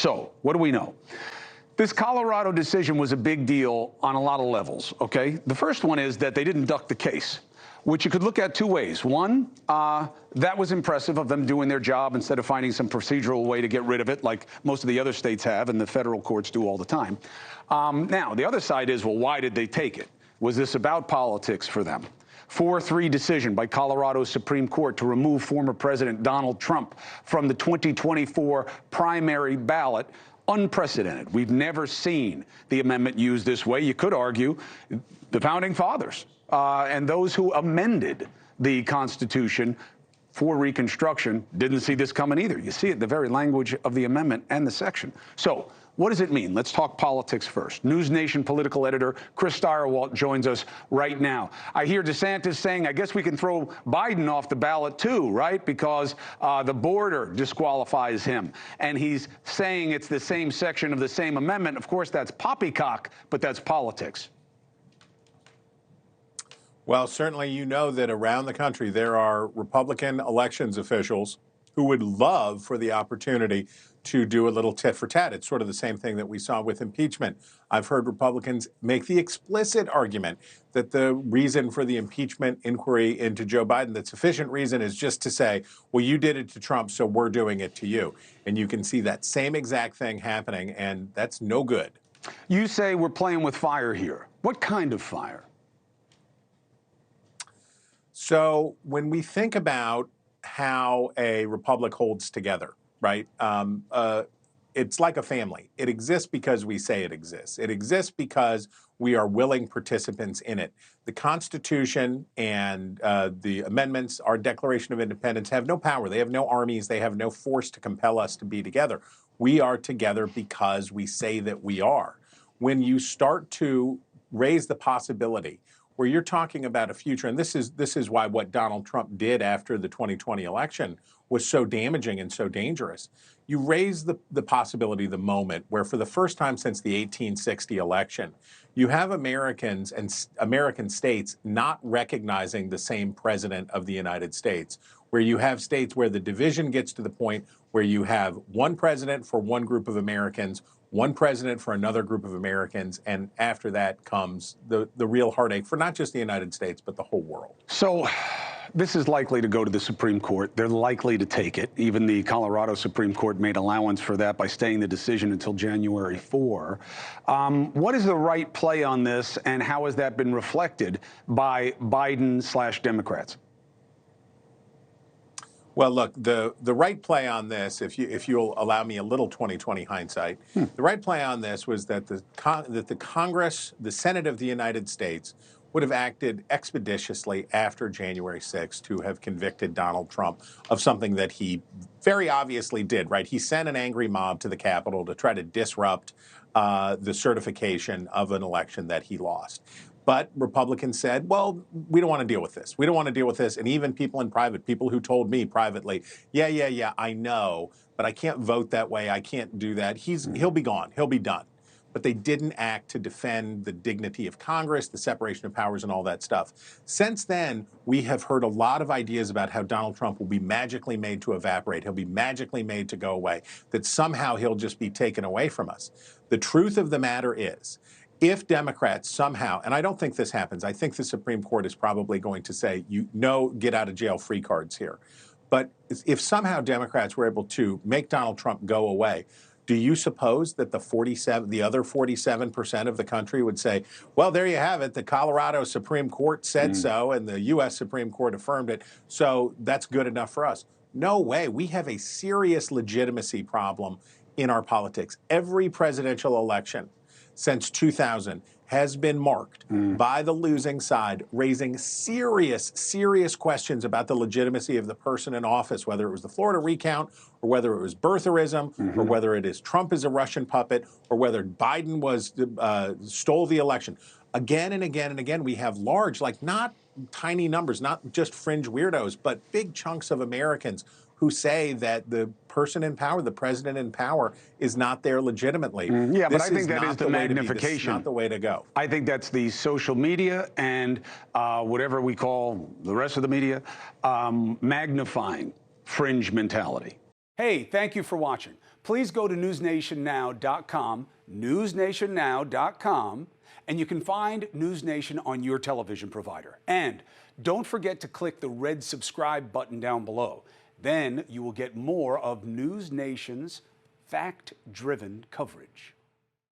So what do we know? This Colorado decision was a big deal on a lot of levels, okay? The first one is that they didn't duck the case, which you could look at two ways. One, that was impressive of them doing their job instead of finding some procedural way to get rid of it like most of the other states have and the federal courts do all the time. Now, the other side is, well, why did they take it? Was this about politics for them? 4-3 decision by Colorado's Supreme Court to remove former President Donald Trump from the 2024 primary ballot. Unprecedented. We've never seen the amendment used this way. You could argue the founding fathers and those who amended the Constitution for Reconstruction didn't see this coming either. You see it in the very language of the amendment and the section. So what does it mean? Let's talk politics first. NewsNation political editor Chris Stirewalt joins us right now. I hear DeSantis saying, I guess we can throw Biden off the ballot too, right? Because the border disqualifies him. And he's saying it's the same section of the same amendment. Of course, that's poppycock, but that's politics. Well, certainly you know that around the country there are Republican elections officials who would love for the opportunity to do a little tit-for-tat. It's sort of the same thing that we saw with impeachment. I've heard Republicans make the explicit argument that the reason for the impeachment inquiry into Joe Biden, the sufficient reason is just to say, well, you did it to Trump, so we're doing it to you. And you can see that same exact thing happening, and that's no good. You say we're playing with fire here. What kind of fire? So when we think about how a republic holds together, right? It's like a family. It exists because we say it exists. It exists because we are willing participants in it. The Constitution and the amendments, our Declaration of Independence, have no power. They have no armies. They have no force to compel us to be together. We are together because we say that we are. When you start to raise the possibility where you're talking about a future, and this is why what Donald Trump did after the 2020 election was so damaging and so dangerous. You raise the possibility, the moment where for the first time since the 1860 election, you have Americans and American states not recognizing the same president of the United States, where you have states where the division gets to the point where you have one president for one group of Americans, one president for another group of Americans, and after that comes the real heartache for not just the United States, but the whole world. So this is likely to go to the Supreme Court. They're likely to take it. Even the Colorado Supreme Court made allowance for that by staying the decision until January 4. What is the right play on this, and how has that been reflected by Biden/Democrats? Well, look, the right play on this, if you'll allow me a little 2020 hindsight, the right play on this was that the Congress, the Senate of the United States, would have acted expeditiously after January 6th to have convicted Donald Trump of something that he very obviously did, right? He sent an angry mob to the Capitol to try to disrupt the certification of an election that he lost. But Republicans said, well, we don't want to deal with this. We don't want to deal with this. And even people in private, people who told me privately, yeah, I know, but I can't vote that way. I can't do that. He'll be gone. He'll be done. But they didn't act to defend the dignity of Congress, the separation of powers, and all that stuff. Since then, we have heard a lot of ideas about how Donald Trump will be magically made to evaporate. He'll be magically made to go away, that somehow he'll just be taken away from us. The truth of the matter is, if Democrats somehow, and I don't think this happens, I think the Supreme Court is probably going to say, get out of jail free cards here. But if somehow Democrats were able to make Donald Trump go away, do you suppose that the other 47% of the country would say, well, there you have it. The Colorado Supreme Court said so, and the U.S. Supreme Court affirmed it, so that's good enough for us? No way. We have a serious legitimacy problem in our politics. Every presidential election since 2000 has been marked by the losing side raising serious questions about the legitimacy of the person in office, whether it was the Florida recount or whether it was birtherism or whether it is Trump is a Russian puppet or whether Biden stole the election. Again and again and again, we have large, like not tiny numbers, not just fringe weirdos, but big chunks of Americans who say that the person in power, the president in power, is not there legitimately. Yeah, but I think that is the magnification. This is not the way to go. I think that's the social media and whatever we call the rest of the media, magnifying fringe mentality. Hey, thank you for watching. please go to newsnationnow.com, newsnationnow.com, and you can find NewsNation on your television provider. And don't forget to click the red subscribe button down below. Then you will get more of NewsNation's fact-driven coverage.